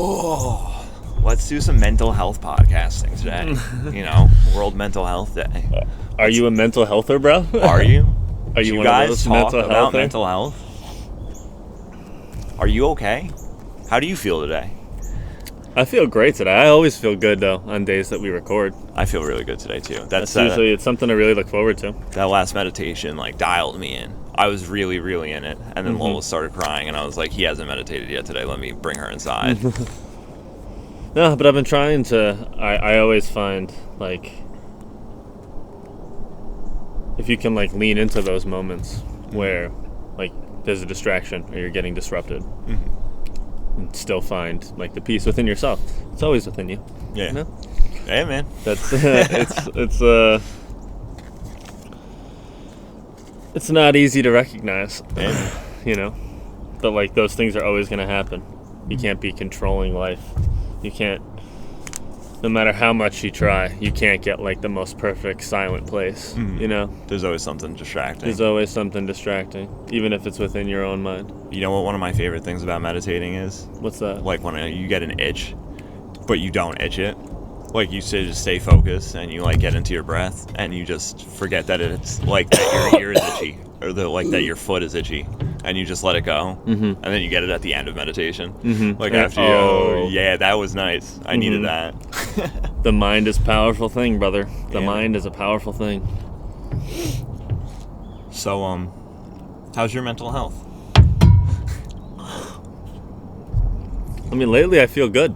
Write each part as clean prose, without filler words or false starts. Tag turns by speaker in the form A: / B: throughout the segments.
A: Oh, let's do some mental health podcasting today. World Mental Health Day.
B: Are you a mental healther, bro?
A: Are you?
B: Are you
A: Do
B: one
A: guys
B: of those
A: talk
B: mental
A: about
B: healther?
A: mental health? Are you okay? How do you feel today?
B: I feel great today. I always feel good though on days that we record.
A: I feel really good today too.
B: That's usually it's something to really look forward to.
A: That last meditation dialed me in. I was really, really in it, and then Lola started crying, and I was like, "He hasn't meditated yet today. Let me bring her inside."
B: No, but I've been trying to. I always find if you can lean into those moments where there's a distraction or you're getting disrupted, and still find the peace within yourself. It's always within you.
A: Yeah.
B: You know?
A: Hey, man.
B: That's it's not easy to recognize, but those things are always going to happen. You can't be controlling life. You can't, no matter how much you try, you can't get the most perfect silent place.
A: There's always something distracting.
B: There's always something distracting, even if it's within your own mind.
A: You know what one of my favorite things about meditating is?
B: What's that?
A: When you get an itch, but you don't itch it. You say just stay focused, and you get into your breath, and you just forget that it's that your ear is itchy, or that your foot is itchy, and you just let it go, and then you get it at the end of meditation. After that was nice. I needed that.
B: The mind is a powerful thing, brother. The mind is a powerful thing.
A: So, how's your mental health?
B: I mean, lately I feel good.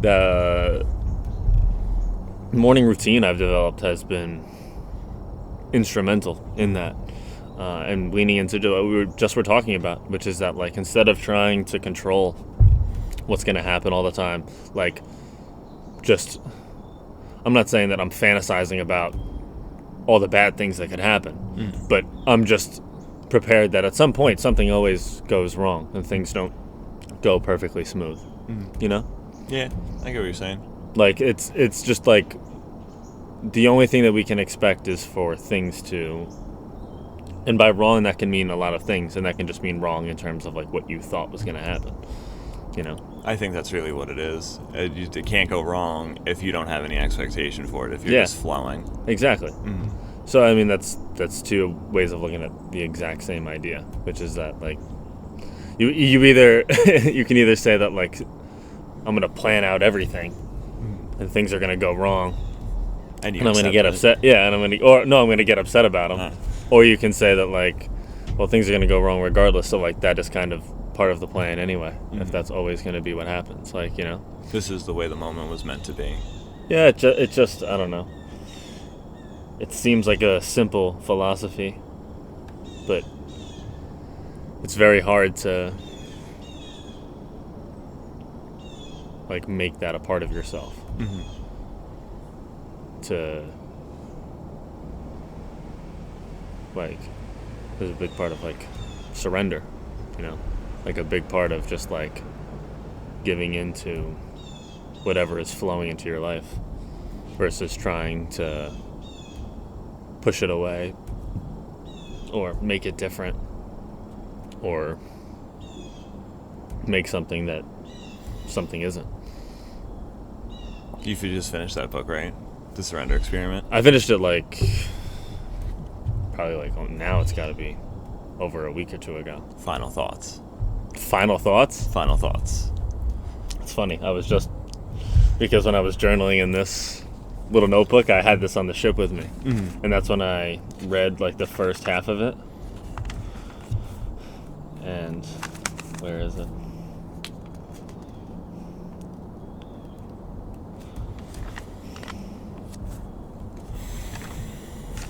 B: The morning routine I've developed has been instrumental in that, and leaning into what we were talking about, which is that instead of trying to control what's going to happen all the time, I'm not saying that I'm fantasizing about all the bad things that could happen, but I'm just prepared that at some point something always goes wrong and things don't go perfectly smooth.
A: Yeah, I get what you're saying.
B: It's just the only thing that we can expect is for things to, and by wrong that can mean a lot of things, and that can just mean wrong in terms of what you thought was going to happen.
A: I think that's really what it is. It can't go wrong if you don't have any expectation for it, if you're just flowing.
B: Exactly. So I mean that's two ways of looking at the exact same idea, which is that you either you can either say that I'm going to plan out everything, and things are going to go wrong, and I'm going to get upset. Yeah, and I'm going to get upset about them. Or you can say that things are going to go wrong regardless. So that is kind of part of the plan anyway. If that's always going to be what happens,
A: this is the way the moment was meant to be.
B: Yeah, it just I don't know. It seems like a simple philosophy, but it's very hard to make that a part of yourself. There's a big part of surrender, a big part of just giving into whatever is flowing into your life versus trying to push it away or make it different or make something that something isn't.
A: You just finished that book, right? The Surrender Experiment.
B: I finished it probably now it's got to be over a week or two ago.
A: Final thoughts.
B: Final thoughts?
A: Final thoughts.
B: It's funny. I was just, because when I was journaling in this little notebook, I had this on the ship with me. And that's when I read the first half of it. And where is it?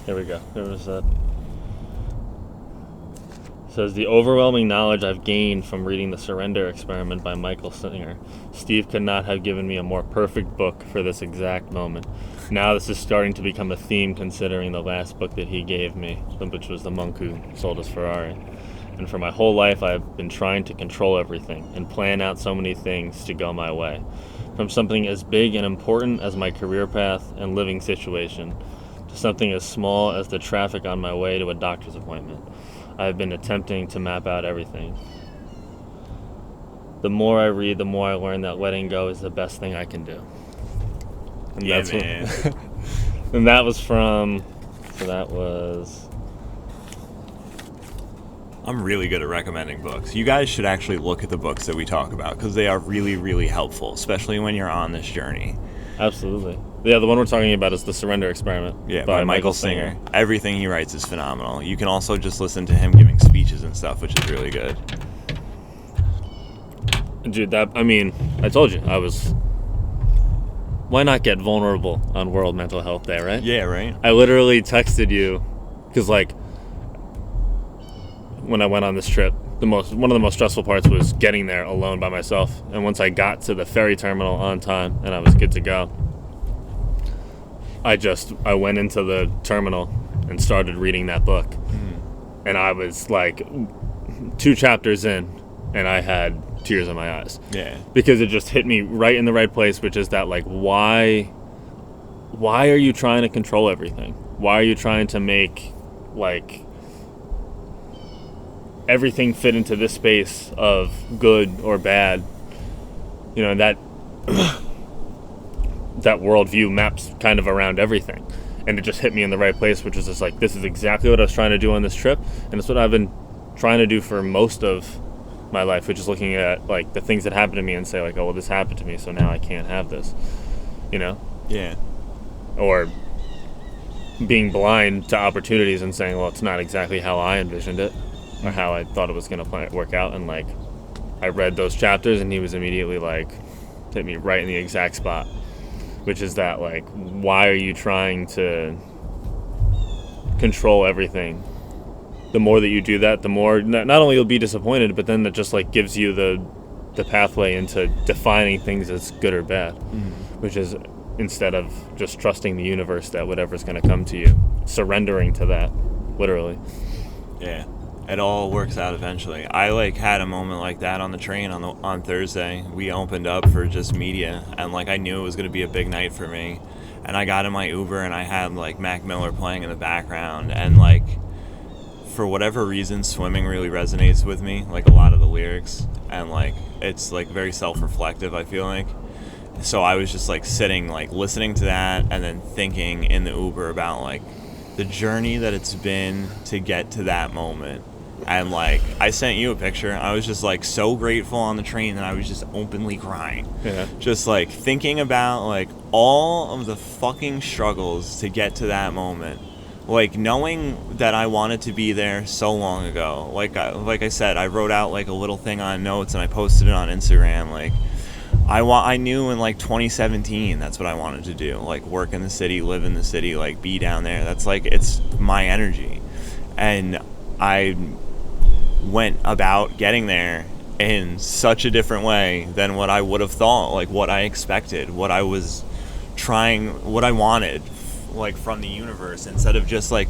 B: There we go. There was that. It says, the overwhelming knowledge I've gained from reading The Surrender Experiment by Michael Singer. Steve could not have given me a more perfect book for this exact moment. Now this is starting to become a theme considering the last book that he gave me, which was The Monk Who Sold His Ferrari. And for my whole life I've been trying to control everything and plan out so many things to go my way. From something as big and important as my career path and living situation, to something as small as the traffic on my way to a doctor's appointment. I have been attempting to map out everything. the more I read, the more I learn that letting go is the best thing I can do. And
A: Yeah,
B: that's
A: man.
B: and that was from. So that was.
A: I'm really good at recommending books. You guys should actually look at the books that we talk about because they are really, really helpful, especially when you're on this journey.
B: Absolutely. Yeah, the one we're talking about is The Surrender Experiment.
A: Yeah, by Michael Singer. Everything he writes is phenomenal. You can also just listen to him giving speeches and stuff, which is really good.
B: Dude, I told you, why not get vulnerable on World Mental Health Day, right?
A: Yeah, right?
B: I literally texted you, because, like, when I went on this trip, one of the most stressful parts was getting there alone by myself. And once I got to the ferry terminal on time and I was good to go, I went into the terminal and started reading that book. Mm-hmm. And I was like 2 chapters in and I had tears in my eyes.
A: Yeah.
B: Because it just hit me right in the right place, which is that, like, why are you trying to control everything? Why are you trying to make, like, everything fit into this space of good or bad? You know, that that worldview maps kind of around everything. And it just hit me in the right place, which is just like, this is exactly what I was trying to do on this trip, and it's what I've been trying to do for most of my life, which is looking at, like, the things that happened to me and say, like, oh, well, this happened to me, so now I can't have this, you know?
A: Yeah.
B: Or being blind to opportunities and saying, well, it's not exactly how I envisioned it or how I thought it was going to work out. And, like, I read those chapters and he was immediately, like, hit me right in the exact spot, which is that, like, why are you trying to control everything? The more that you do that, the more not only you'll be disappointed, but then it just, like, gives you the pathway into defining things as good or bad, which is, instead of just trusting the universe that whatever's going to come to you, surrendering to that, literally.
A: Yeah. It all works out eventually. I, like, had a moment like that on the train on Thursday. We opened up for just media, and, like, I knew it was going to be a big night for me. And I got in my Uber, and I had, like, Mac Miller playing in the background, and, like, for whatever reason, Swimming really resonates with me, like, a lot of the lyrics, and, like, it's, like, very self-reflective, I feel like. So I was just, like, sitting, like, listening to that and then thinking in the Uber about, like, the journey that it's been to get to that moment. And, like, I sent you a picture. I was just, like, so grateful on the train that I was just openly crying.
B: Yeah.
A: Just, like, thinking about, like, all of the fucking struggles to get to that moment. Like, knowing that I wanted to be there so long ago. Like I said, I wrote out, like, a little thing on notes and I posted it on Instagram. Like, I knew in, like, 2017 that's what I wanted to do. Like, work in the city, live in the city, like, be down there. That's, like, it's my energy. And I went about getting there in such a different way than what I would have thought, like, what I expected, what I was trying, what I wanted, like, from the universe, instead of just, like,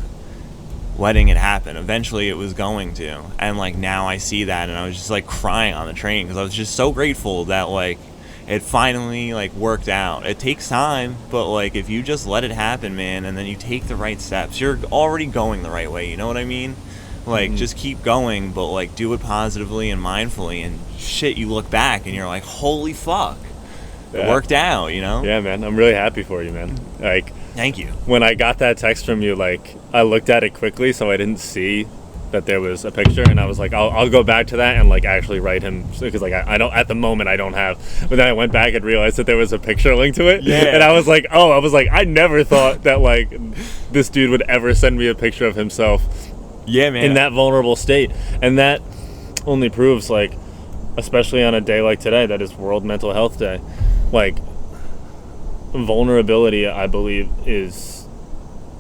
A: letting it happen. Eventually it was going to, and, like, now I see that, and I was just, like, crying on the train because I was just so grateful that, like, it finally, like, worked out. It takes time, but, like, if you just let it happen, man, and then you take the right steps, you're already going the right way, you know what I mean? Like, just keep going, but, like, do it positively and mindfully, and shit, you look back and you're like, holy fuck, it worked out, you know?
B: Yeah, man, I'm really happy for you, man. Like,
A: thank you.
B: When I got that text from you, like, I looked at it quickly, so I didn't see that there was a picture, and I was like, I'll go back to that and, like, actually write him, because, like, I don't, at the moment, I don't have, but then I went back and realized that there was a picture linked to it, and I was like, I never thought that, like, this dude would ever send me a picture of himself in that vulnerable state. And that only proves, like, especially on a day like today, that is World Mental Health Day, like, vulnerability, I believe, is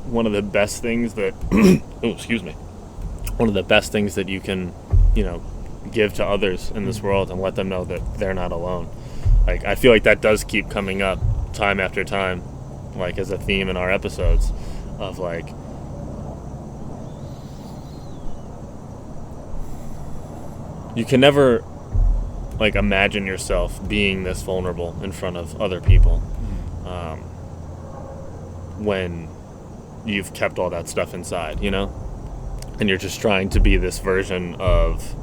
B: one of the best things that one of the best things that you can, you know, give to others in this world, and let them know that they're not alone. Like, I feel like that does keep coming up time after time, like, as a theme in our episodes of, like, you can never, like, imagine yourself being this vulnerable in front of other people when you've kept all that stuff inside, you know? And you're just trying to be this version of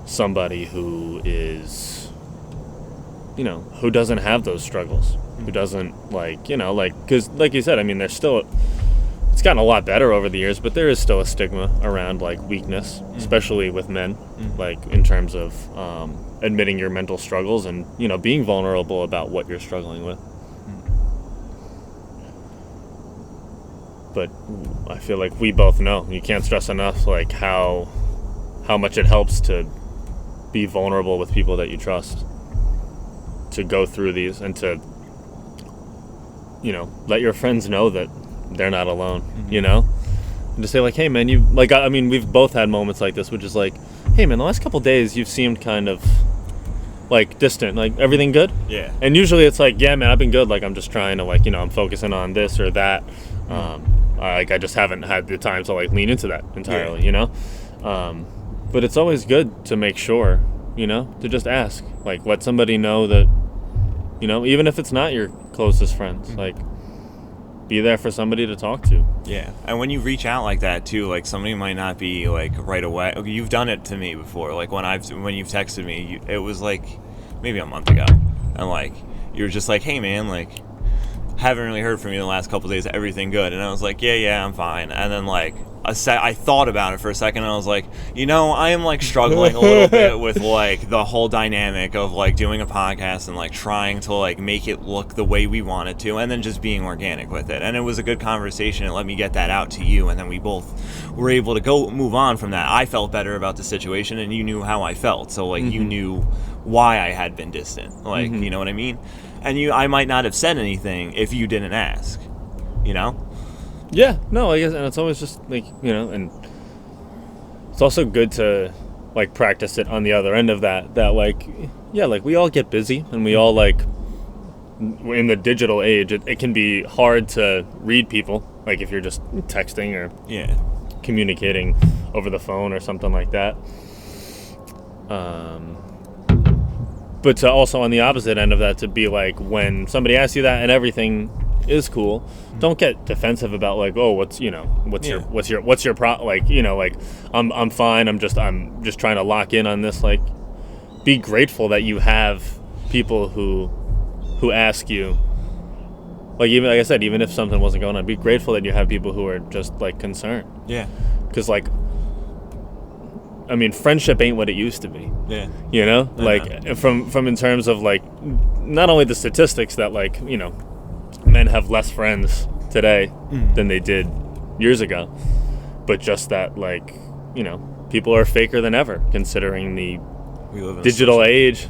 B: somebody who is, who doesn't have those struggles, who doesn't because like you said, I mean, there's still, it's gotten a lot better over the years, but there is still a stigma around like weakness, especially with men, like in terms of admitting your mental struggles and, being vulnerable about what you're struggling with. But I feel like we both know, you can't stress enough like how much it helps to be vulnerable with people that you trust, to go through these and to, let your friends know that they're not alone, and to say like, hey man, we've both had moments like this, which is like, hey man, the last couple days you've seemed kind of like distant, like everything good?
A: Yeah.
B: And usually it's like, yeah man, I've been good, like I'm just trying to like, I'm focusing on this or that. I just haven't had the time to like lean into that entirely, but it's always good to make sure, to just ask, like let somebody know that, even if it's not your closest friends, like be there for somebody to talk to.
A: Yeah. And when you reach out like that too, like somebody might not be like right away. You've done it to me before. Like when you've texted me, it was like maybe a month ago, and like you're just like, hey man, like haven't really heard from you in the last couple of days. Everything good? And I was like, yeah, I'm fine. And then like I thought about it for a second, and I was like, I am like struggling a little bit with like the whole dynamic of like doing a podcast and like trying to like make it look the way we want it to, and then just being organic with it. And it was a good conversation. It let me get that out to you, and then we both were able to go move on from that. I felt better about the situation, and you knew how I felt, so like you knew why I had been distant. Like you know what I mean? And I might not have said anything if you didn't ask.
B: Yeah, no, I guess, and it's always just like, and it's also good to like practice it on the other end of that like, yeah, like we all get busy, and we all like, in the digital age, it can be hard to read people, like if you're just texting or communicating over the phone or something like that. But to also on the opposite end of that, to be like, when somebody asks you that and everything is cool, don't get defensive about like, oh, what's your like, like I'm fine, I'm just trying to lock in on this. Like, be grateful that you have people who ask you, like, even like I said, even if something wasn't going on, be grateful that you have people who are just like concerned.
A: Yeah.
B: Because like, I mean, friendship ain't what it used to be.
A: Yeah.
B: Like from in terms of like, not only the statistics that like, men have less friends today than they did years ago, but just that like, people are faker than ever considering the digital age,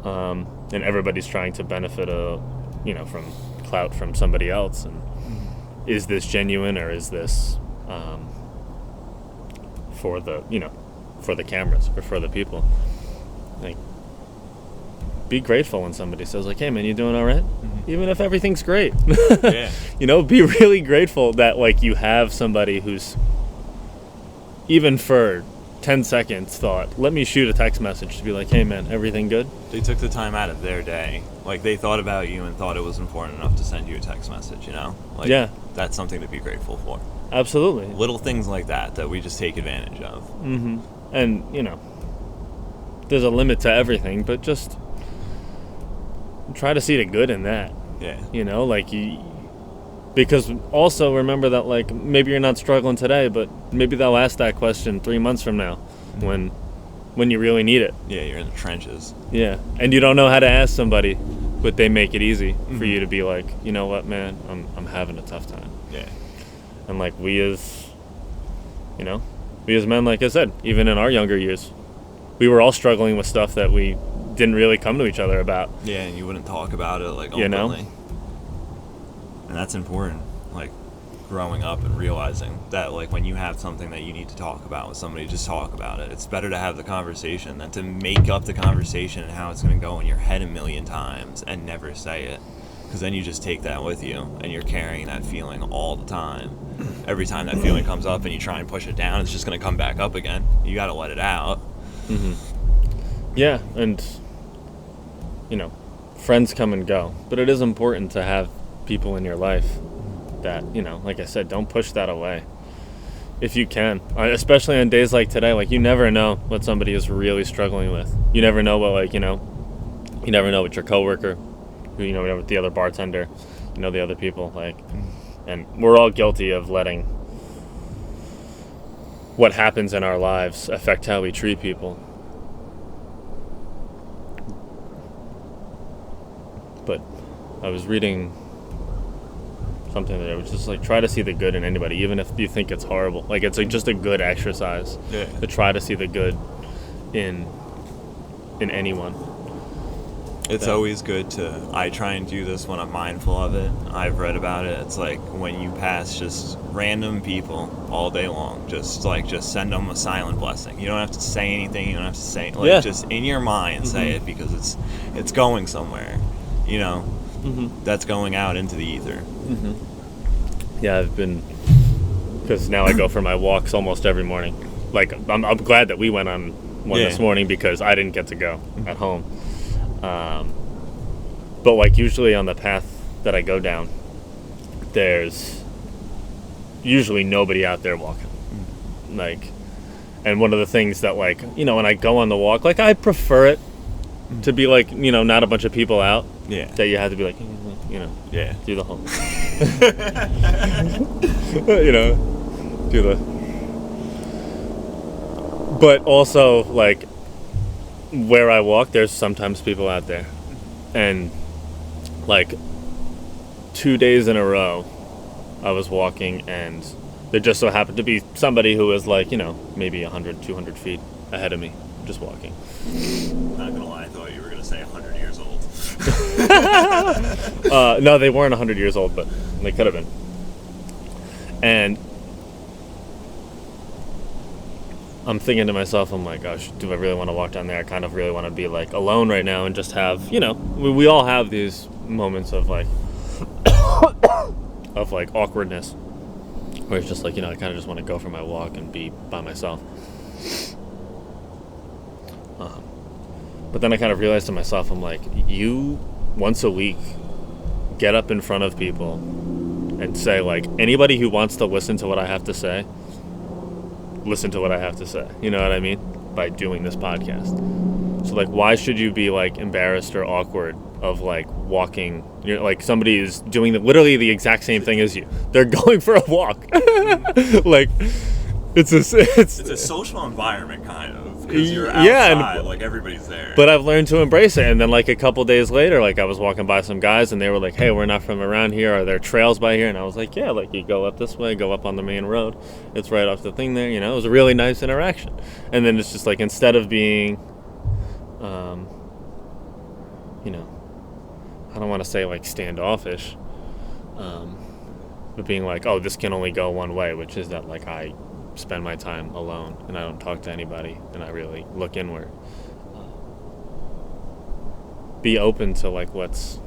B: and everybody's trying to benefit from clout from somebody else. And is this genuine, or is this for the cameras or for the people? Like, be grateful when somebody says like, hey man, you doing all right? Even if everything's great.
A: Yeah.
B: Be really grateful that like you have somebody who's, even for 10 seconds, thought, let me shoot a text message to be like, hey man, everything good?
A: They took the time out of their day. Like, they thought about you and thought it was important enough to send you a text message, Like,
B: yeah.
A: That's something to be grateful for.
B: Absolutely.
A: Little things like that we just take advantage of.
B: And, there's a limit to everything, but just try to see the good in that.
A: Yeah.
B: Because also remember that like, maybe you're not struggling today, but maybe they'll ask that question 3 months from now when you really need it.
A: Yeah, you're in the trenches.
B: Yeah. And you don't know how to ask somebody, but they make it easy for you to be like, you know what, man, I'm having a tough time.
A: Yeah.
B: And like we as men, like I said, even in our younger years, we were all struggling with stuff that we didn't really come to each other about.
A: Yeah, and you wouldn't talk about it like openly. And that's important. Like, growing up and realizing that like when you have something that you need to talk about with somebody, just talk about it. It's better to have the conversation than to make up the conversation and how it's going to go in your head a million times and never say it. Because then you just take that with you and you're carrying that feeling all the time. Every time that feeling comes up and you try and push it down, it's just going to come back up again. You got to let it out.
B: Yeah, and friends come and go, but it is important to have people in your life that, like I said, don't push that away. if you can, especially on days like today. Like, you never know what somebody is really struggling with. You never know what, like, you never know what your coworker, who, with the other bartender, the other people, like, and we're all guilty of letting what happens in our lives affect how we treat people. But I was reading something that was just like, try to see the good in anybody, even if you think it's horrible. Like, it's like just a good exercise to try to see the good in anyone.
A: It's always good to, I try and do this when I'm mindful of it. I've read about it. It's like when you pass just random people all day long, just send them a silent blessing. You don't have to say anything. You don't have to say, just in your mind, say it, because it's going somewhere, that's going out into the ether.
B: Yeah, I've been, because now I go for my walks almost every morning. Like, I'm glad that we went on one this morning, because I didn't get to go at home. But like, usually on the path that I go down, there's usually nobody out there walking. Like, and one of the things that, like, when I go on the walk, like, I prefer it to be like, not a bunch of people out.
A: Yeah.
B: That you have to be like,
A: Yeah.
B: do the whole, do the. But also, like, where I walk, there's sometimes people out there. And, like, 2 days in a row, I was walking, and there just so happened to be somebody who was, like, maybe 100, 200 feet ahead of me, just walking.
A: Not gonna lie, I thought you were gonna say 100 years old.
B: No, they weren't 100 years old, but they could have been. And I'm thinking to myself, I'm like, gosh, do I really want to walk down there? I kind of really want to be, like, alone right now and just have, we all have these moments of, like, awkwardness, where it's just like, I kind of just want to go for my walk and be by myself. But then I kind of realized to myself, I'm like, you, once a week, get up in front of people and say, like, anybody who wants to listen to what I have to say, listen to what I have to say. You know what I mean? By doing this podcast. So, like, why should you be, like, embarrassed or awkward of, like, walking? Like, somebody is doing literally the exact same thing as you. They're going for a walk. Like, it's
A: a social environment, kind of. Because you're outside, like, everybody's there.
B: But I've learned to embrace it. And then, like, a couple days later, like, I was walking by some guys, and they were like, hey, we're not from around here. Are there trails by here? And I was like, yeah, like, you go up this way, go up on the main road. It's right off the thing there, It was a really nice interaction. And then it's just, like, instead of being, I don't want to say, like, standoffish, but being like, oh, this can only go one way, which is that, like, I spend my time alone and I don't talk to anybody and I really look inward. Be open to, like, what's,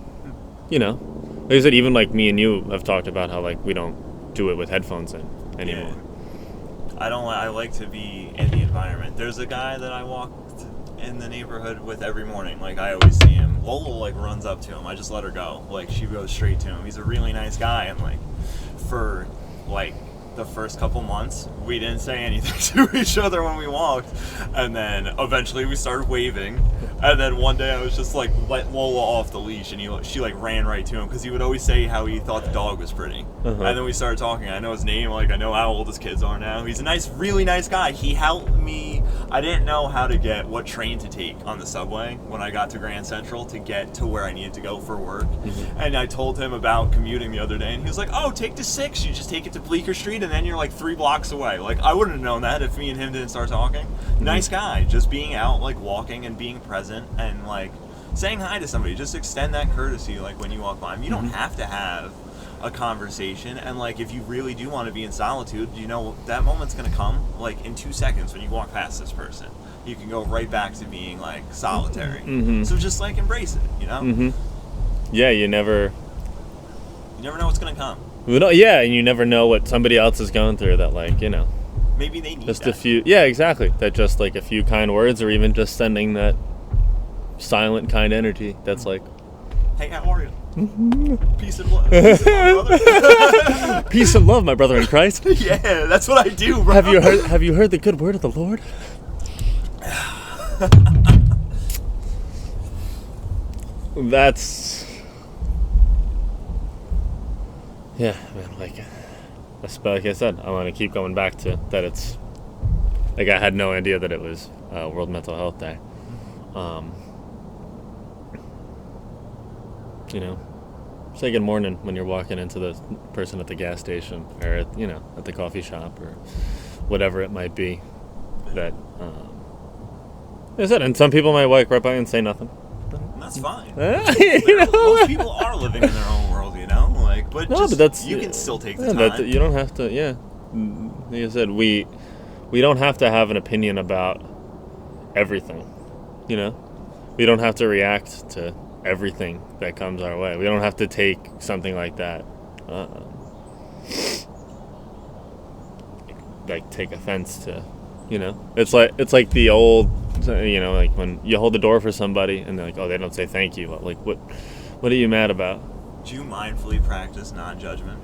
B: like I said, even, like, me and you have talked about how, like, we don't do it with headphones in anymore.
A: Yeah. I like to be in the environment. There's a guy that I walked in the neighborhood with every morning. Like, I always see him. Lola, like, runs up to him. I just let her go. Like, she goes straight to him. He's a really nice guy, and, like, for, like, the first couple months, we didn't say anything to each other when we walked, and then eventually we started waving, and then one day I was just like, let Lola off the leash, and she like ran right to him, because he would always say how he thought the dog was pretty. And then we started talking. I know his name, like, I know how old his kids are now. He's a really nice guy. He helped me. I didn't know how to get what train to take on the subway when I got to Grand Central to get to where I needed to go for work. And I told him about commuting the other day, and he was like, oh, take the 6. You just take it to Bleecker Street, and then you're like 3 blocks away. Like, I wouldn't have known that if me and him didn't start talking. Nice guy. Just being out, like, walking and being present and, like, saying hi to somebody. Just extend that courtesy, like, when you walk by them. You don't have to have a conversation, and, like, if you really do want to be in solitude, that moment's gonna come, like, in 2 seconds when you walk past this person. You can go right back to being, like, solitary. So just, like, embrace it,
B: Yeah, you never
A: know what's gonna come.
B: Yeah, and you never know what somebody else is going through that, like,
A: maybe they need
B: just
A: that.
B: a few, yeah, exactly, that just, like, a few kind words, or even just sending that silent kind energy that's like,
A: Hey, how are you? Peace and love. Peace and love, brother.
B: Peace and love, my brother in Christ.
A: Yeah, that's what I do, bro.
B: Have you heard the good word of the Lord? That's yeah, man. Like I said, I want to keep going back to that. It's like I had no idea that it was World Mental Health Day. You know, say good morning when you're walking into the person at the gas station or at the coffee shop or whatever it might be. That like I said, and some people might walk right by and say nothing.
A: That's fine.
B: You know?
A: Most people are living in their own world, you know. But
B: that's
A: you can still take the time.
B: You don't have to. Yeah, like I said, we don't have to have an opinion about everything. You know, we don't have to react to everything that comes our way. We don't have to take something like that, like take offense to. You know, it's like the old, like when you hold the door for somebody and they're like, oh, they don't say thank you. Like, what are you mad about?
A: Do you mindfully practice non-judgment?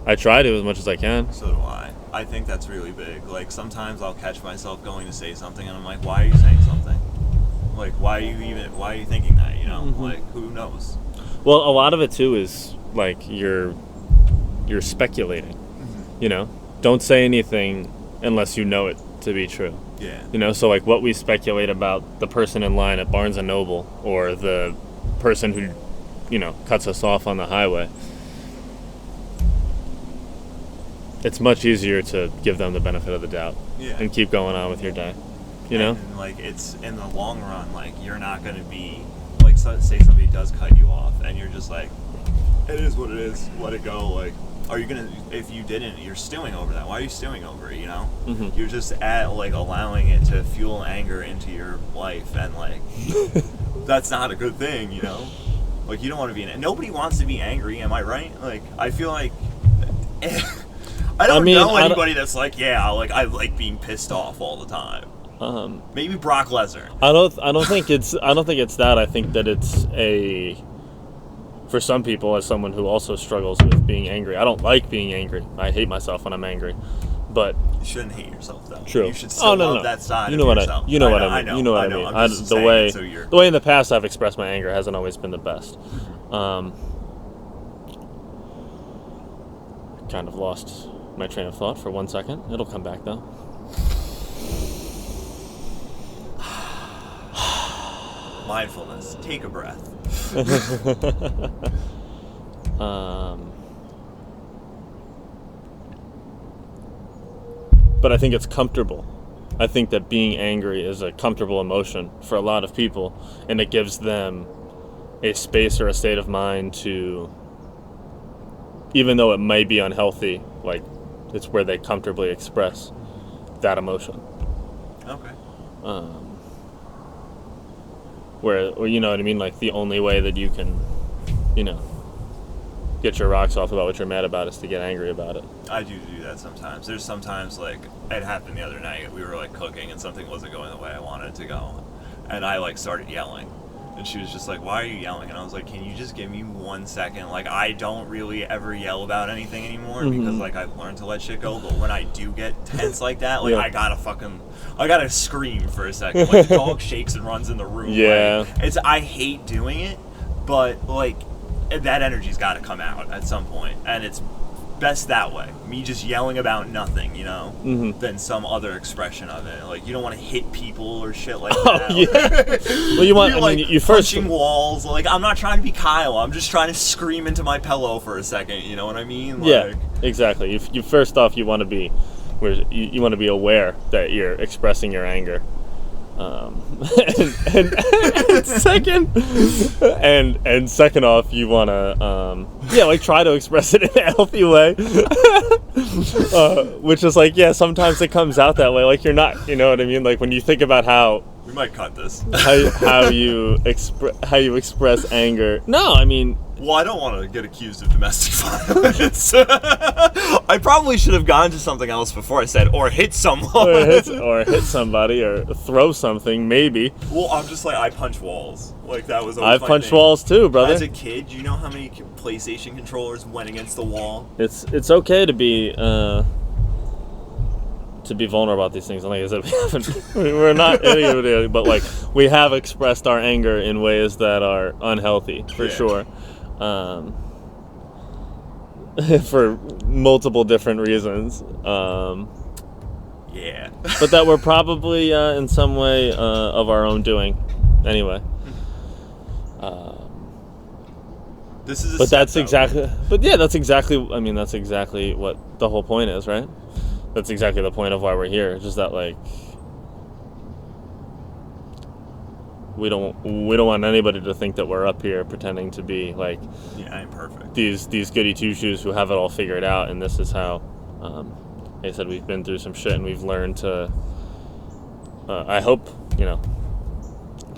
B: I try to as much as I can.
A: So do I. I think that's really big. Like, sometimes I'll catch myself going to say something and I'm like, why are you saying something? Like, why are you thinking that, you know? Mm-hmm. Like, who knows?
B: Well, a lot of it too is like you're speculating. Mm-hmm. You know, don't say anything unless you know it to be true.
A: Yeah.
B: You know, so like what we speculate about the person in line at Barnes & Noble or the person who, cuts us off on the highway. It's much easier to give them the benefit of the doubt and keep going on with your day. You know?
A: And, like, it's in the long run, like, you're not going to be, like, say somebody does cut you off and you're just like, it is what it is, let it go, like, are you gonna? If you didn't, you're stewing over that. Why are you stewing over it? You know,
B: mm-hmm.
A: You're just allowing it to fuel anger into your life, and like that's not a good thing. You know, like you don't want to be. Nobody wants to be angry. Am I right? Like I feel like I don't know anybody that's like I like being pissed off all the time. Maybe Brock Lesnar.
B: I don't think it's that. I think that it's for some people, as someone who also struggles with being angry. I don't like being angry. I hate myself when I'm angry. But
A: you shouldn't hate yourself, though.
B: True.
A: You should still love that side of yourself.
B: You know what I mean. The way in the past I've expressed my anger hasn't always been the best. Kind of lost my train of thought for 1 second. It'll come back, though.
A: Mindfulness. Take a breath.
B: But I think it's comfortable. I think that being angry is a comfortable emotion for a lot of people, and it gives them a space or a state of mind to, even though it may be unhealthy, like it's where they comfortably express that emotion.
A: Okay.
B: Where you know what I mean? Like the only way that you can, get your rocks off about what you're mad about is to get angry about it.
A: I do that sometimes. There's sometimes, like, it happened the other night. We were, like, cooking and something wasn't going the way I wanted it to go. And I, like, started yelling. And she was just like, why are you yelling? And I was like, can you just give me 1 second? Like, I don't really ever yell about anything anymore because, like, I've learned to let shit go. But when I do get tense like that, like, I gotta scream for a second. Like, the dog shakes and runs in the room.
B: Yeah.
A: Like, I hate doing it, but, like, that energy's got to come out at some point, and it's best that way. Me just yelling about nothing, than some other expression of it. Like you don't want to hit people or shit like that.
B: Oh, yeah. Well, you want you first
A: punching walls. Like I'm not trying to be Kyle. I'm just trying to scream into my pillow for a second. You know what I mean? Like,
B: yeah, exactly. You first off, you want to be aware that you're expressing your anger. And second off, you want to try to express it in a healthy way, which is like sometimes it comes out that way, like you're not, you know what I mean, like when you think about how
A: We might cut this.
B: how you express anger. No, I mean,
A: Well, I don't want to get accused of domestic violence. I probably should have gone to something else before I said, or hit someone.
B: or hit somebody or throw something, maybe.
A: Well, I'm just like, I punch walls. Like, that was always
B: I've
A: my
B: punched
A: thing.
B: walls too, brother.
A: As a kid, you know how many PlayStation controllers went against the wall?
B: It's okay to be vulnerable about these things. And like I said, we're not idiots, but like we have expressed our anger in ways that are unhealthy for sure, for multiple different reasons.
A: Yeah.
B: But that we're probably in some way of our own doing, anyway.
A: This is.
B: But that's exactly. But yeah, that's exactly. I mean, that's exactly what the whole point is, right? That's exactly the point of why we're here. Just that, like, we don't want anybody to think that we're up here pretending to be like,
A: Yeah, I'm perfect.
B: these goody two shoes who have it all figured out. And this is how. They said we've been through some shit and we've learned to. I hope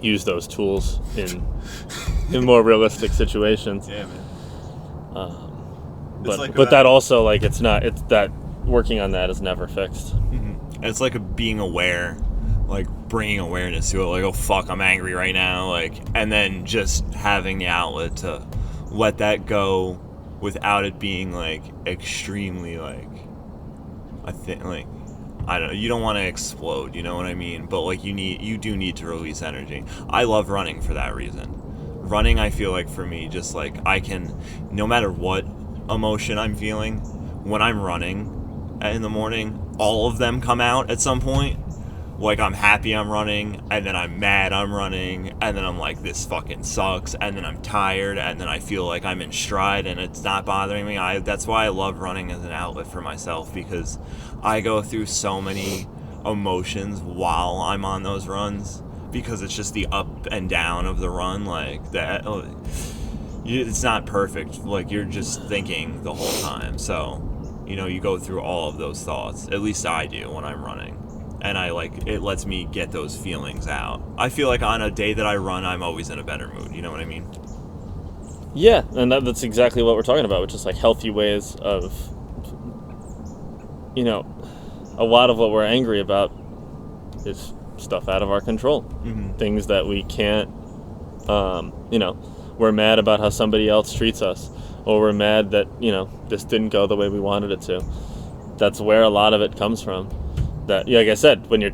B: use those tools in more realistic situations.
A: Yeah, man.
B: But that also, like, it's that working on that is never fixed.
A: It's like being aware, like bringing awareness to it. Like, oh fuck, I'm angry right now. Like, and then just having the outlet to let that go without it being like extremely like. I think like. I don't know, you don't want to explode, you know what I mean? But like you do need to release energy. I love running for that reason. Running, I feel like for me, just like I can, no matter what emotion I'm feeling, when I'm running in the morning, all of them come out at some point. Like, I'm happy I'm running, and then I'm mad I'm running, and then I'm like, this fucking sucks, and then I'm tired, and then I feel like I'm in stride and it's not bothering me. That's why I love running as an outlet for myself, because I go through so many emotions while I'm on those runs, because it's just the up and down of the run, like that. It's not perfect, like you're just thinking the whole time, so you go through all of those thoughts. At least I do when I'm running. And it lets me get those feelings out. I feel like on a day that I run, I'm always in a better mood. You know what I mean?
B: Yeah, and that's exactly what we're talking about, which is like healthy ways of, a lot of what we're angry about is stuff out of our control.
A: Mm-hmm.
B: Things that we can't, we're mad about how somebody else treats us, or we're mad that, this didn't go the way we wanted it to. That's where a lot of it comes from. That, like I said, when you're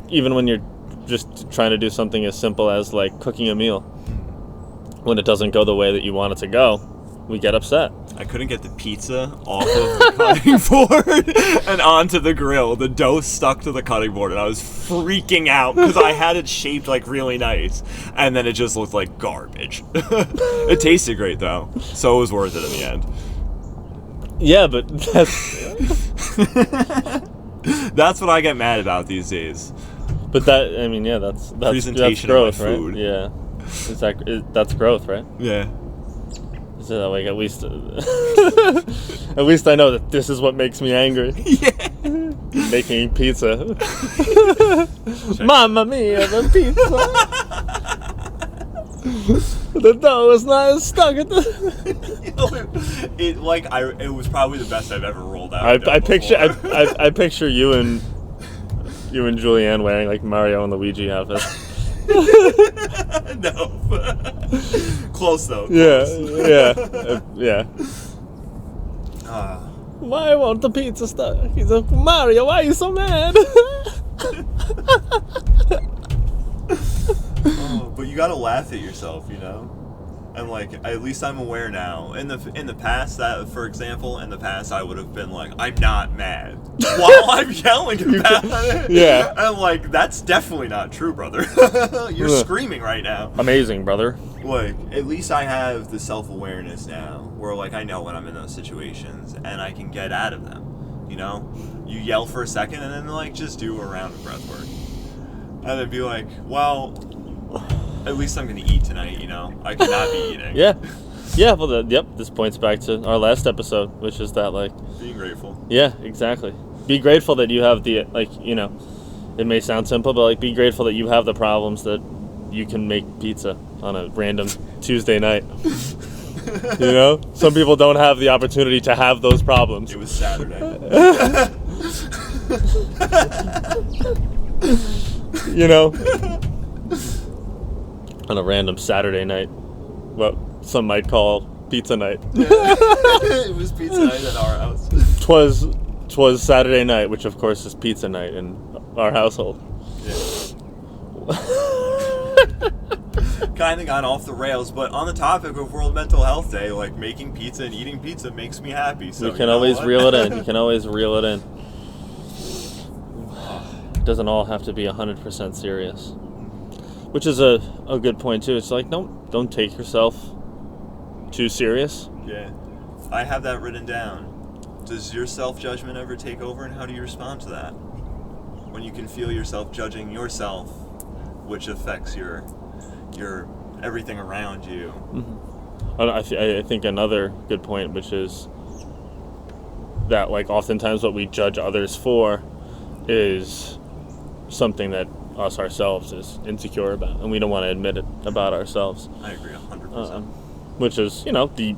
B: just trying to do something as simple as like cooking a meal, when it doesn't go the way that you want it to go, we get upset.
A: I couldn't get the pizza off of the cutting board and onto the grill. The dough stuck to the cutting board, and I was freaking out because I had it shaped like really nice, and then it just looked like garbage. It tasted great though, so it was worth it in the end.
B: Yeah, but
A: that's what I get mad about these days.
B: But that's
A: presentation
B: growth,
A: of my food.
B: Right? Yeah, that's growth, right?
A: Yeah.
B: So like at least I know that this is what makes me angry.
A: Yeah.
B: Making pizza. Mamma mia, the pizza. The dough is not stuck at the.
A: It was probably the best I've ever rolled out.
B: I picture you and Julianne wearing like Mario and Luigi outfits.
A: No. Close though.
B: Close. Yeah. Why won't the pizza stuck? He's like, Mario, why are you so mad?
A: But you gotta laugh at yourself, And like, at least I'm aware now. In the past, for example, I would have been like, I'm not mad while I'm yelling about it.
B: Yeah.
A: And I'm like, that's definitely not true, brother. You're screaming right now.
B: Amazing, brother.
A: Like, at least I have the self-awareness now, where like I know when I'm in those situations and I can get out of them. You yell for a second and then like just do a round of breath work, and then be like, well, at least I'm gonna eat tonight. I cannot be eating.
B: Yeah. Well, this points back to our last episode, which is that like
A: being grateful.
B: Yeah, exactly. Be grateful that you have the it may sound simple, but like be grateful that you have the problems that you can make pizza on a random Tuesday night. You know, some people don't have the opportunity to have those problems.
A: It was Saturday.
B: You know, on a random Saturday night, what some might call pizza night.
A: It was pizza night at our house.
B: Twas Saturday night, which of course is pizza night in our household.
A: Yeah. Kind of gone off the rails, but on the topic of World Mental Health Day, like making pizza and eating pizza makes me happy. So
B: You can always reel it in. You can always reel it in. It doesn't all have to be 100% serious, which is a good point too. It's like don't take yourself too serious.
A: Yeah, I have that written down. Does your self-judgment ever take over, and how do you respond to that? When you can feel yourself judging yourself, which affects your everything around you.
B: Mm-hmm. I think another good point, which is that like oftentimes what we judge others for is something that us ourselves is insecure about, and we don't want to admit it about ourselves.
A: I agree 100%.
B: Which is, you know, the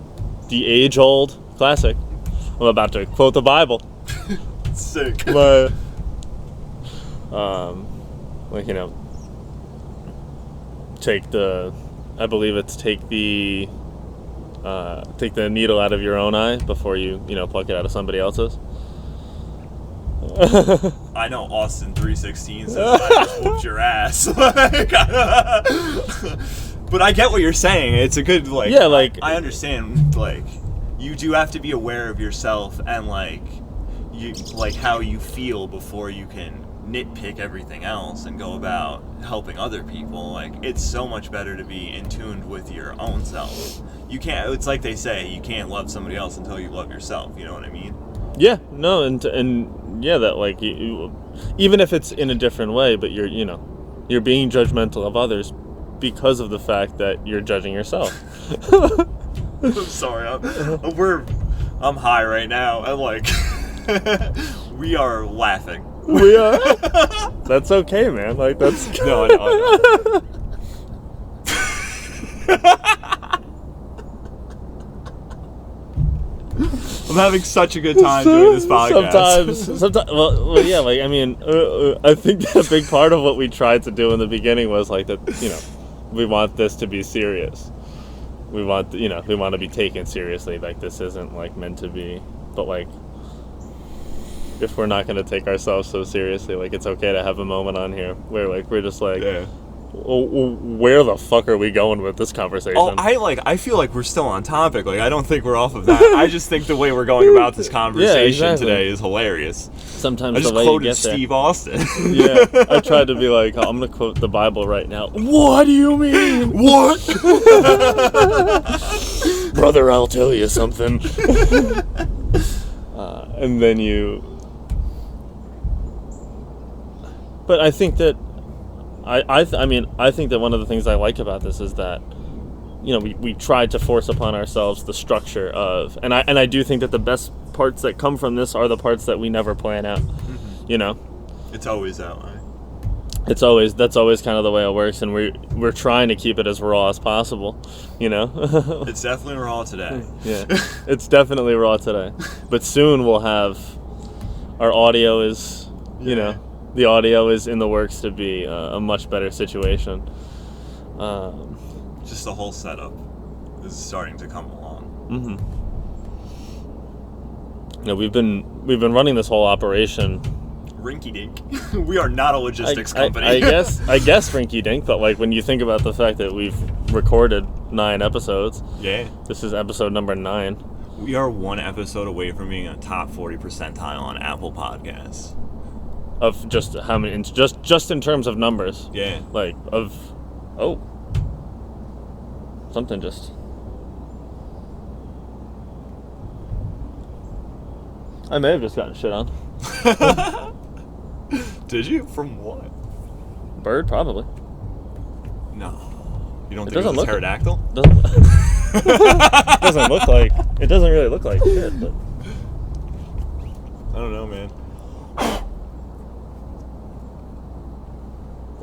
B: age-old classic. I'm about to quote the Bible.
A: Sick.
B: But, like, you know, take the needle out of your own eye before you pluck it out of somebody else's.
A: I know Austin 3:16 says I just whooped your ass. But I get what you're saying. It's a good I understand, like, you do have to be aware of yourself and how you feel before you can nitpick everything else and go about helping other people. Like, it's so much better to be in tune with your own self. It's like they say, you can't love somebody else until you love yourself, you know what I mean?
B: Yeah, no, and yeah, that like even if it's in a different way, but you're being judgmental of others because of the fact that you're judging yourself.
A: I'm sorry, I'm high right now, and like we are laughing.
B: We are. That's okay, man. Like that's
A: no. I'm having such a good time doing this podcast.
B: Sometimes, well, yeah, like, I mean, I think that a big part of what we tried to do in the beginning was like that, we want this to be serious. We want to be taken seriously. Like, this isn't like meant to be, but like, if we're not going to take ourselves so seriously, like, it's okay to have a moment on here where like we're just like,
A: yeah.
B: Where the fuck are we going with this conversation?
A: Oh, I feel like we're still on topic. Like, I don't think we're off of that. I just think the way we're going about this conversation today is hilarious.
B: Sometimes
A: I just
B: the way
A: quoted
B: you get there.
A: Steve Austin.
B: Yeah, I tried to be like, I'm gonna quote the Bible right now. What do you mean?
A: What?
B: Brother, I'll tell you something. And then you. But I think that. I think that one of the things I like about this is that, we tried to force upon ourselves the structure of, and I do think that the best parts that come from this are the parts that we never plan out.
A: Mm-hmm. It's always that way.
B: That's always kind of the way it works, and we're trying to keep it as raw as possible.
A: It's definitely raw today.
B: Yeah, it's definitely raw today, but soon we'll have our audio is, the audio is in the works to be a much better situation.
A: Just the whole setup is starting to come along.
B: Mm-hmm. We've been running this whole operation.
A: Rinky dink. We are not a logistics company.
B: I guess rinky dink, but like when you think about the fact that we've recorded 9 episodes.
A: Yeah.
B: This is episode number 9.
A: We are 1 episode away from being a top 40 percentile on Apple Podcasts.
B: Of just how many, just in terms of numbers.
A: Yeah.
B: Like, something just. I may have just gotten shit on.
A: Did you? From what?
B: Bird, probably.
A: No. You don't think it was a pterodactyl?
B: Doesn't look like. It doesn't really look like shit, but.
A: I don't know, man.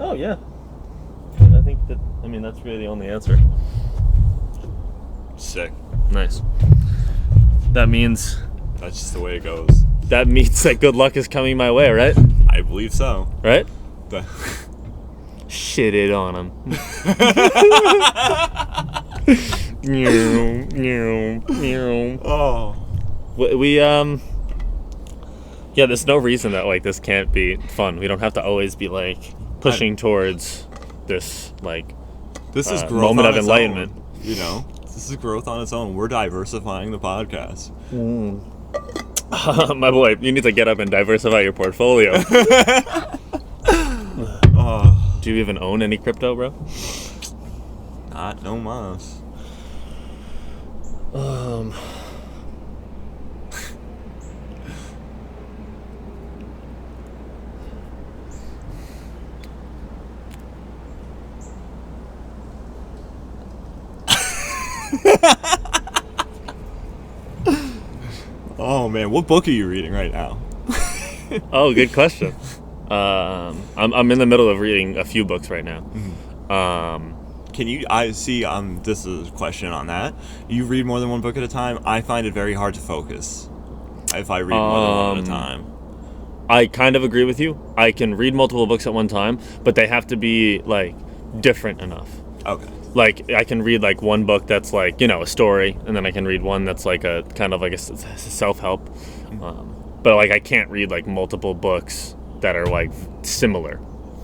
B: Oh, yeah. I think that's really the only answer.
A: Sick.
B: Nice. That means
A: That's just the way it goes.
B: that good luck is coming my way, right?
A: I believe so.
B: Right?
A: The-
B: Shit it on him.
A: oh.
B: Yeah, there's no reason that like this can't be fun. We don't have to always be like pushing towards this like
A: This is growth
B: moment
A: on
B: of
A: its
B: enlightenment.
A: own, you know? This is growth on its own. We're diversifying the podcast.
B: My boy, you need to get up and diversify your portfolio.
A: Oh,
B: Do you even own any crypto, bro?
A: not no mas. Oh man, what book are you reading right now?
B: Oh, good question. I'm in the middle of reading a few books right now.
A: Can you? I see. This is a question on that. You read more than one book at a time. I find it very hard to focus if I read more than one at a time.
B: I kind of agree with you. I can read multiple books at one time, but they have to be like different enough.
A: Okay.
B: Like I can read like one book that's like, you know, a story, and then I can read one that's like a kind of like a self-help. But like I can't read like multiple books that are like similar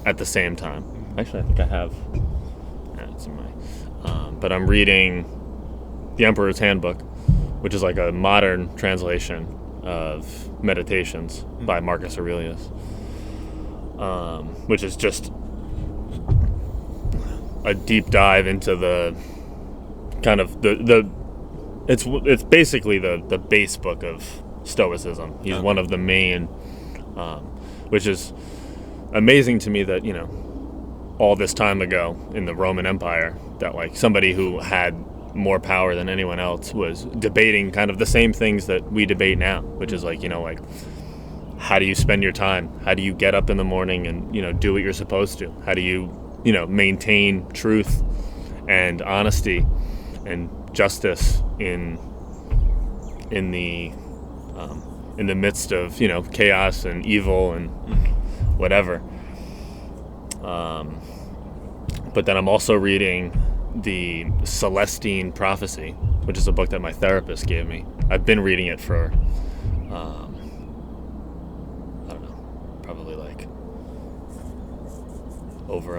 B: at the same time. Actually, I think I have. Yeah, it's in my. But I'm reading The Emperor's Handbook, which is like a modern translation of Meditations by Marcus Aurelius, which is just a deep dive into the kind of it's basically the base book of Stoicism. He's one of the main, which is amazing to me that, you know, all this time ago in the Roman Empire, that like somebody who had more power than anyone else was debating kind of the same things that we debate now, which is like, you know, like how do you spend your time? How do you get up in the morning and, you know, do what you're supposed to? How do you, you know, maintain truth and honesty and justice in the midst of, you know, chaos and evil and whatever. But then I'm also reading the Celestine Prophecy, which is a book that my therapist gave me. I've been reading it for, I don't know, probably like over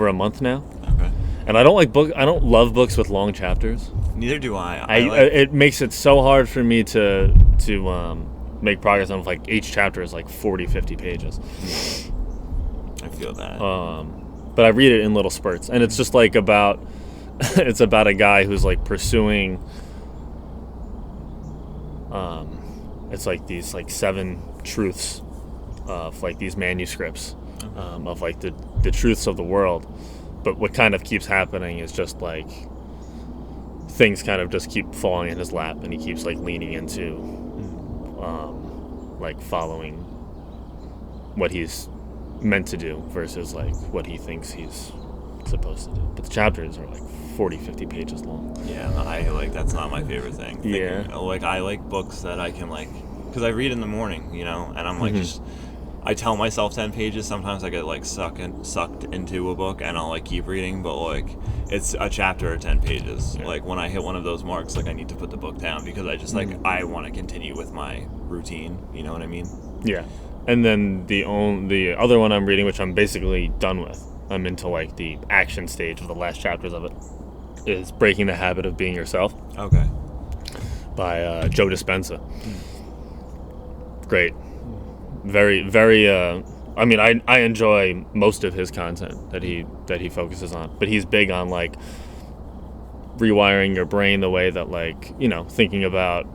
B: a month now.
A: Okay.
B: And I don't love books with long chapters.
A: Neither do I.
B: It makes it so hard for me to make progress on like each chapter is like 40, 50 pages.
A: I feel that.
B: But I read it in little spurts, and it's just like about it's about a guy who's like pursuing it's like these like 7 truths of like these manuscripts of like the truths of the world. But what kind of keeps happening is just like things kind of just keep falling in his lap, and he keeps like leaning into like following what he's meant to do versus like what he thinks he's supposed to do. But the chapters are like 40, 50 pages long.
A: Yeah, that's not my favorite thing.
B: Yeah.
A: Like I like books that I can like, because I read in the morning, you know, and I'm like I tell myself 10 pages. Sometimes I get like sucked into a book and I'll like keep reading, but like it's a chapter or 10 pages.
B: Yeah.
A: Like when I hit one of those marks, like I need to put the book down because I just like I want to continue with my routine. You know what I mean?
B: Yeah. And then the other one I'm reading, which I'm basically done with, I'm into like the action stage of the last chapters of it, is Breaking the Habit of Being Yourself.
A: Okay.
B: By Joe Dispenza. Great. Very, very. I mean, I enjoy most of his content that he focuses on, but he's big on like rewiring your brain the way that like, you know, thinking about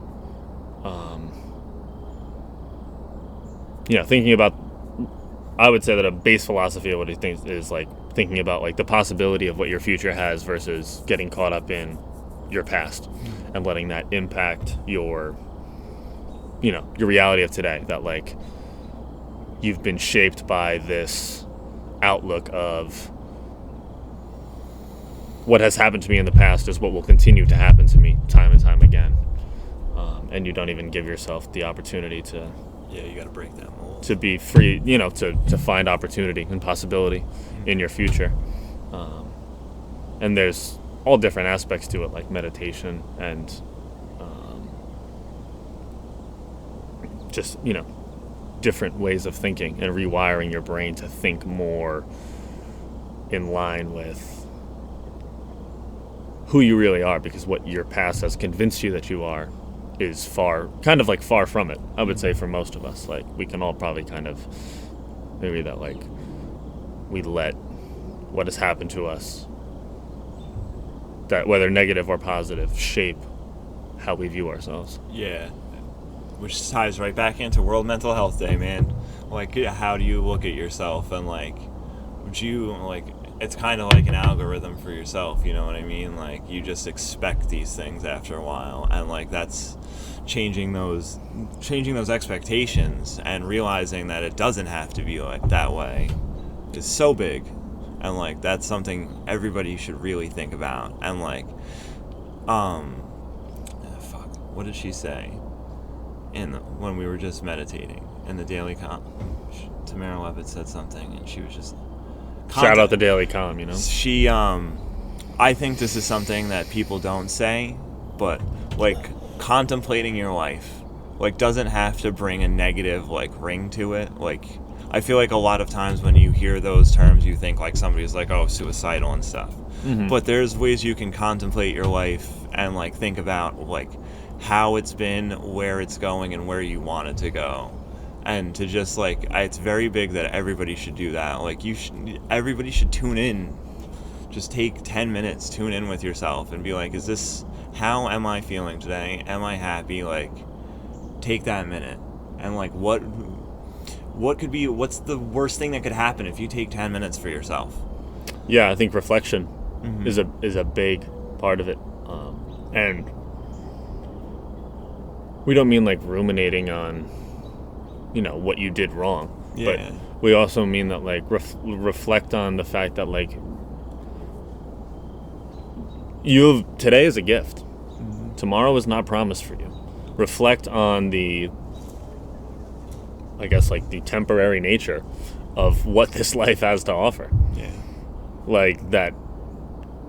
B: I would say that a base philosophy of what he thinks is like thinking about like the possibility of what your future has versus getting caught up in your past and letting that impact your, you know, your reality of today. That like you've been shaped by this outlook of what has happened to me in the past is what will continue to happen to me time and time again. And you don't even give yourself the opportunity to
A: Yeah, you got to break that mold.
B: to be free, to find opportunity and possibility in your future. And there's all different aspects to it, like meditation and just, different ways of thinking and rewiring your brain to think more in line with who you really are, because what your past has convinced you that you are is far from it, I would say, for most of us. Like, we can all probably kind of agree that, like, we let what has happened to us, that whether negative or positive, shape how we view ourselves.
A: Yeah, which ties right back into World Mental Health Day, man. Like, how do you look at yourself, and like, would you like? It's kind of like an algorithm for yourself, you know what I mean? Like, you just expect these things after a while, and like that's changing those expectations and realizing that it doesn't have to be like that way is so big. And like that's something everybody should really think about. And like what did she say when we were just meditating in the daily Tamara Levitt said something, and she was just
B: shout out the Daily Calm,
A: she I think this is something that people don't say, but like contemplating your life like doesn't have to bring a negative like ring to it. Like, I feel like a lot of times when you hear those terms, you think like somebody's like, oh, suicidal and stuff. But there's ways you can contemplate your life and like think about like how it's been, where it's going, and where you want it to go. And to just like, it's very big that everybody should do that. Like, everybody should tune in. Just take 10 minutes, tune in with yourself and be like, how am I feeling today? Am I happy? Like, take that minute. And like, what's the worst thing that could happen if you take 10 minutes for yourself?
B: Yeah, I think reflection is a big part of it. And we don't mean like ruminating on, what you did wrong.
A: Yeah.
B: But we also mean that like reflect on the fact that like today is a gift. Tomorrow is not promised for you. Reflect on the temporary nature of what this life has to offer.
A: Yeah.
B: Like, that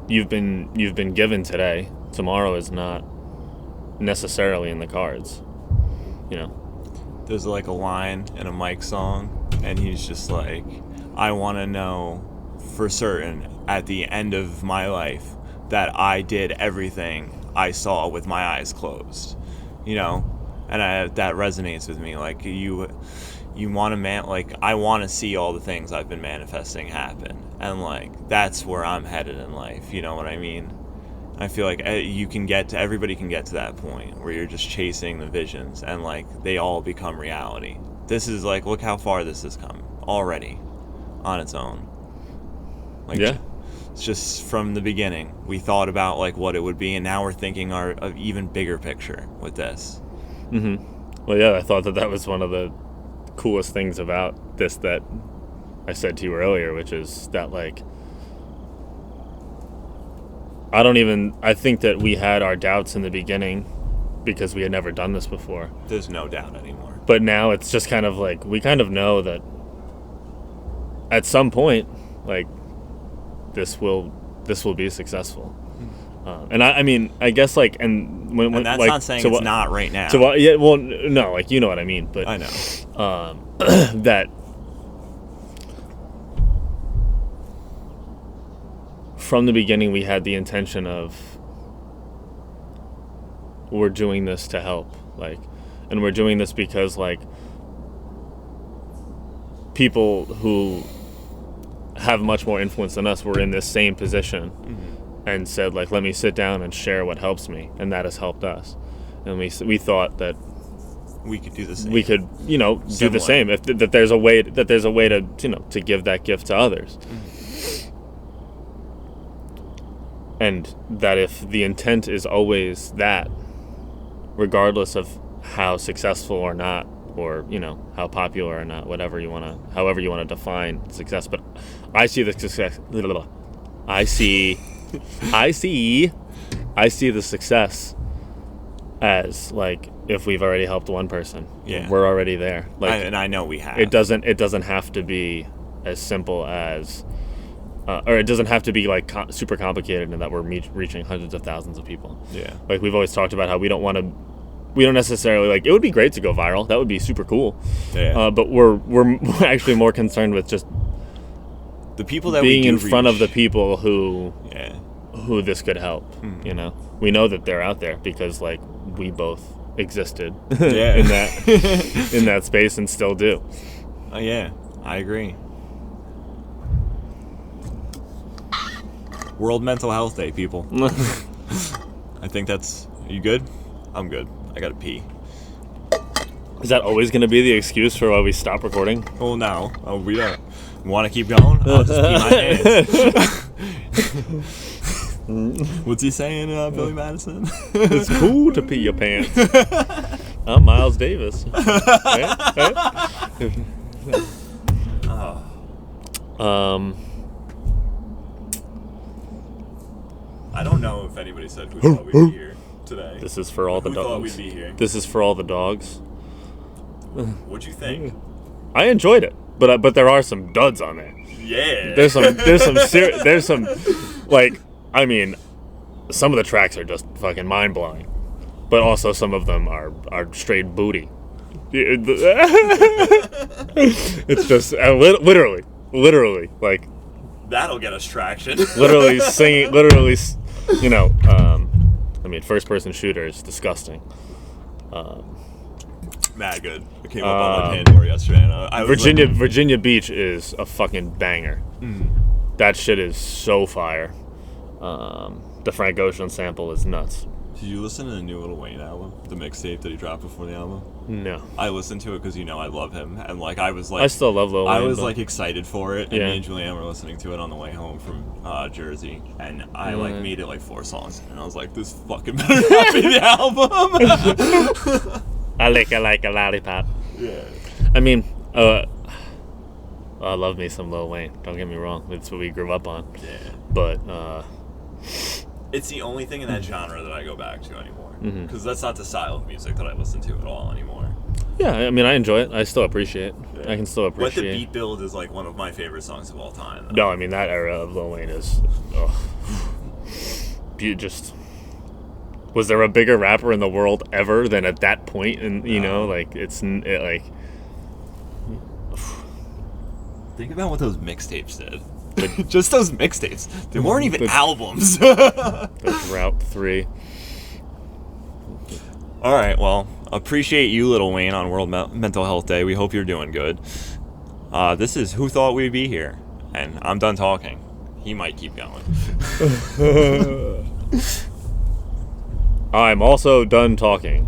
B: you've been given today. Tomorrow is not necessarily in the cards.
A: There's like a line in a Mike song, and he's just like, I want to know for certain at the end of my life that I did everything I saw with my eyes closed, and that resonates with me. Like, you want to I want to see all the things I've been manifesting happen, and like that's where I'm headed in life. You know what I mean? I feel like everybody can get to that point where you're just chasing the visions and like they all become reality. This is like, look how far this has come already on its own. Like,
B: yeah.
A: It's just from the beginning we thought about like what it would be, and now we're thinking our even bigger picture with this.
B: Well, yeah, I thought that was one of the coolest things about this that I said to you earlier, which is that like I think that we had our doubts in the beginning because we had never done this before.
A: There's no doubt anymore.
B: But now it's just kind of like, we kind of know that at some point, like, this will be successful. And I mean, I guess like, and
A: that's
B: like,
A: not saying it's not right now.
B: Yeah, well, no, like, you know what I mean. But
A: I know
B: that from the beginning we had the intention of, we're doing this to help, like, and we're doing this because like people who have much more influence than us were in this same position and said like, let me sit down and share what helps me, and that has helped us. And we thought that
A: we could do the same.
B: We could, do the same. If that there's a way to give that gift to others. And that if the intent is always that, regardless of how successful or not, or how popular or not, however you want to define success. But I see the success. I see the success as like if we've already helped one person, we're already there. Like,
A: and I know we have.
B: It doesn't have to be as simple as, or it doesn't have to be like super complicated, and that we're reaching hundreds of thousands of people.
A: Yeah.
B: Like we've always talked about how we don't necessarily like. It would be great to go viral. That would be super cool.
A: Yeah.
B: But we're actually more concerned with just
A: the people that
B: being
A: we do
B: in front
A: reach.
B: of the people who this could help. We know that they're out there because like we both existed in that space and still do.
A: Oh yeah, I agree. World Mental Health Day, people. I think that's. Are you good? I'm good. I gotta pee.
B: Is that always going to be the excuse for why we stop recording?
A: Oh no. Oh, we don't want to keep going. I'll just pee my pants. What's he saying, Billy Madison?
B: It's cool to pee your pants. I'm Miles Davis.
A: I don't know if anybody said who thought we'd be here today.
B: This is for all the
A: Who thought
B: dogs.
A: we'd be here?
B: This is for all the dogs.
A: What'd you think?
B: I enjoyed it, but there are some duds on there.
A: Yeah.
B: There's some like, I mean, some of the tracks are just fucking mind blowing, but also some of them are straight booty. It's just literally like
A: That'll get us traction.
B: literally singing, I mean, first person shooter is disgusting.
A: Mad good. It came up on my Pandora yesterday. And I was
B: Virginia Beach is a fucking banger. That shit is so fire. The Frank Ocean sample is nuts.
A: Did you listen to the new Lil Wayne album? The mixtape that he dropped before the album?
B: No.
A: I listened to it because I love him, and like I was like
B: I still love Lil Wayne.
A: I was
B: but-
A: like excited for it, and
B: Yeah.
A: me and Julianne were listening to it on the way home from Jersey, and I like made it like 4 songs, and I was like, this fucking better not be the album.
B: I like a lollipop.
A: Yeah.
B: I mean, I love me some Lil Wayne. Don't get me wrong. It's what we grew up on.
A: Yeah.
B: But
A: It's the only thing in that genre that I go back to anymore,
B: Mm-hmm.
A: because that's not the style of music that I listen to at all anymore.
B: yeah, I mean, I enjoy it. I still appreciate it.
A: Yeah.
B: I can still
A: Let the
B: appreciate.
A: Beat Build is like one of my favorite songs of all time.
B: No, I mean that era of Lil Wayne is. You just. Was there a bigger rapper in the world ever than at that point? And like like.
A: Think about what those mixtapes did. Just those mixtapes. They weren't even albums.
B: The Drought 3.
A: All right, well, appreciate you, Lil Wayne, on World Mental Health Day. We hope you're doing good. This is Who Thought We'd Be Here, and I'm done talking. He might keep going.
B: I'm also done talking.